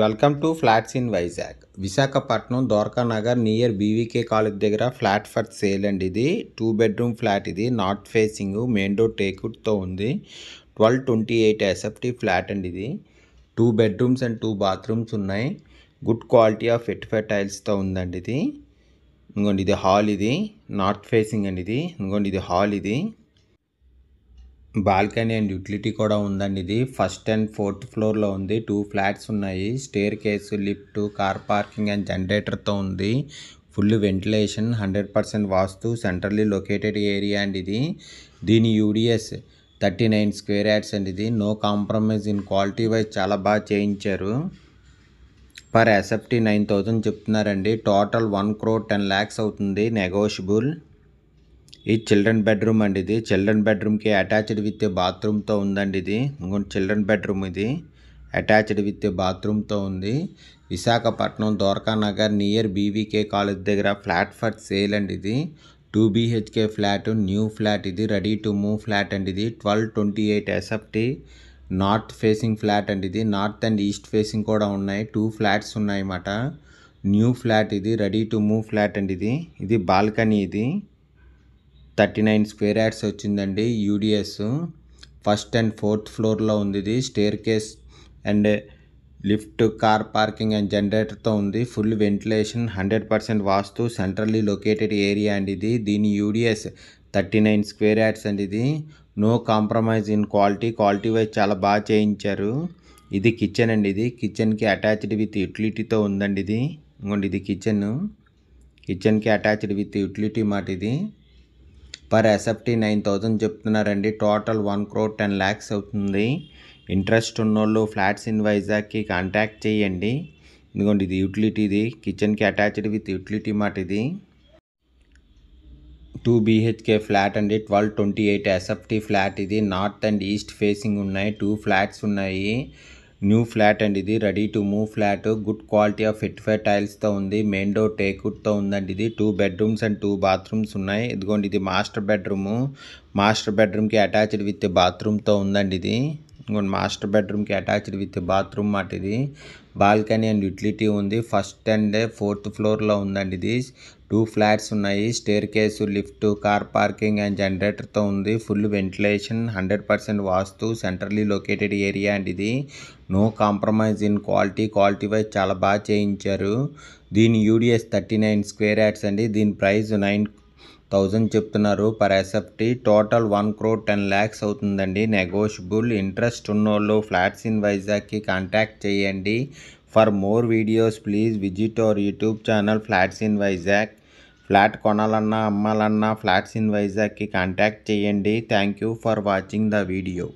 Welcome to flats in Vizag. Visakhapatnam Dwaraka Nagar near BVK college దగ్గర flat for sale అండి. ఇది 2 bedroom flat. ఇది నార్త్ ఫేసింగ్, మెయిన్ డోర్ టేక్వుడ్తో ఉంది. 1228 ఎస్ఎఫ్టీ ఫ్లాట్ అండి. ఇది 2 బెడ్రూమ్స్ అండ్ 2 బాత్రూమ్స్ ఉన్నాయి. గుడ్ క్వాలిటీ ఆఫ్ ఎటిఫైడ్ టైల్స్తో ఉందండి. ఇది ఇంకోండి, ఇది హాల్. ఇది నార్త్ ఫేసింగ్ అండి. ఇది ఇంకోండి, ఇది హాల్. ఇది బాల్కనీ అండ్ యూటిలిటీ కూడా ఉందండి. ఇది ఫస్ట్ అండ్ ఫోర్త్ ఫ్లోర్లో ఉంది. 2 ఫ్లాట్స్ ఉన్నాయి. Staircase, lift, car parking and జనరేటర్తో ఉంది. Full ventilation, 100% vastu, centrally located area అండి. ఇది దీని యూడిఎస్ 39 స్క్వేర్ యార్డ్స్ అండి. ఇది no compromise in quality wise చాలా బాగా చేయించారు. పర్ ఎస్ఎఫ్టీ 9,000 చెప్తున్నారండి. టోటల్ 1,10,00,000 అవుతుంది, నెగోషియబుల్. ఈ చిల్డ్రన్ బెడ్రూమ్ అండి. ఇది చిల్డ్రన్ బెడ్రూమ్కి అటాచ్డ్ విత్ బాత్రూమ్తో ఉందండి. ఇది ఇంకొంచెం చిల్డ్రన్ బెడ్రూమ్. ఇది అటాచ్డ్ విత్ బాత్రూమ్తో ఉంది. Visakhapatnam Dwaraka Nagar near BVK college దగ్గర ఫ్లాట్ ఫర్ సేల్ అండి. ఇది 2 BHK ఫ్లాట్, న్యూ ఫ్లాట్. ఇది రెడీ టు మూవ్ ఫ్లాట్ అండి. ఇది 1228 ఎస్ఎఫ్టీ నార్త్ ఫేసింగ్ ఫ్లాట్ అండి. ఇది నార్త్ అండ్ ఈస్ట్ ఫేసింగ్ కూడా ఉన్నాయి. 2 ఫ్లాట్స్ ఉన్నాయి అన్నమాట. New flat. ఇది రెడీ టు మూవ్ ఫ్లాట్ అండి. ఇది బాల్కనీ. ఇది 39 స్క్వేర్ యార్డ్స్ వచ్చిందండి. యూడిఎస్ ఫస్ట్ అండ్ ఫోర్త్ ఫ్లోర్లో ఉంది. ఇది staircase and lift, car parking and జనరేటర్తో ఉంది. Full ventilation, 100% vastu, centrally located area అండి. ఇది దీని యూడిఎస్ 39 స్క్వేర్ యార్డ్స్ అండి. ఇది no compromise in quality wise చాలా బాగా చేయించారు. ఇది కిచెన్ అండి. ఇది కిచెన్కి అటాచ్డ్ విత్ యూటిలిటీతో ఉందండి. ఇది ఇంకోండి, ఇది కిచెన్కి అటాచ్డ్ విత్ యూటిలిటీ మాట. ఇది పర్ ఎస్ఎఫ్టీ 9,000 చెప్తున్నారండి. టోటల్ 1,10,00,000 అవుతుంది. ఇంట్రెస్ట్ ఉన్నోళ్ళు ఫ్లాట్స్ ఇన్ వైజాగ్కి కాంటాక్ట్ చేయండి. ఇదిగోండి, ఇది యూటిలిటీ. ఇది కిచెన్కి అటాచ్డ్ విత్ యూటిలిటీ మాట. ఇది 2 BHK ఫ్లాట్ అండి. 1228 ఎస్ఎఫ్టీ ఫ్లాట్. ఇది నార్త్ అండ్ ఈస్ట్ ఫేసింగ్ ఉన్నాయి. 2 ఫ్లాట్స్ ఉన్నాయి. న్యూ ఫ్లాట్ అండి. ఇది ready to move flat. Good quality of vitrified టైల్స్తో ఉంది. మెయిన్ డోర్ టేక్వుడ్తో ఉందండి. ఇది 2 బెడ్రూమ్స్ అండ్ 2 బాత్రూమ్స్ ఉన్నాయి. ఇదిగోండి, ఇది మాస్టర్ బెడ్రూము. మాస్టర్ బెడ్రూమ్కి అటాచ్డ్ విత్ బాత్రూమ్తో ఉందండి. ఇది ఇంకోండి, మాస్టర్ బెడ్రూమ్కి అటాచ్డ్ విత్ బాత్రూమ్ మాట. ఇది బాల్కనీ అండ్ యూటిలిటీ ఉంది. ఫస్ట్ అండ్ ఫోర్త్ ఫ్లోర్లో ఉందండి. ఇది 2 ఫ్లాట్స్ ఉన్నాయి. Staircase, lift, car parking and జనరేటర్తో ఉంది. Full ventilation, 100% vastu, centrally located area అండి. ఇది no compromise in quality wise చాలా బాగా చేయించారు. దీని యూడిఎస్ 39 స్క్వేర్ యార్డ్స్ అండి. దీని ప్రైస్ 9,000 చెప్తున్నారు పర్ ఎస్ఎఫ్టీ. టోటల్ 1,10,00,000 అవుతుందండి, నెగోషియబుల్. ఇంట్రెస్ట్ ఉన్నోళ్ళు ఫ్లాట్స్ ఇన్ వైజాగ్కి కాంటాక్ట్ చేయండి. For more videos please visit our YouTube channel flats in Vizag. Flat కొనాలన్నా అమ్మాలన్నా ఫ్లాట్స్ ఇన్ వైజాగ్కి కాంటాక్ట్ చేయండి. Thank you for watching the video.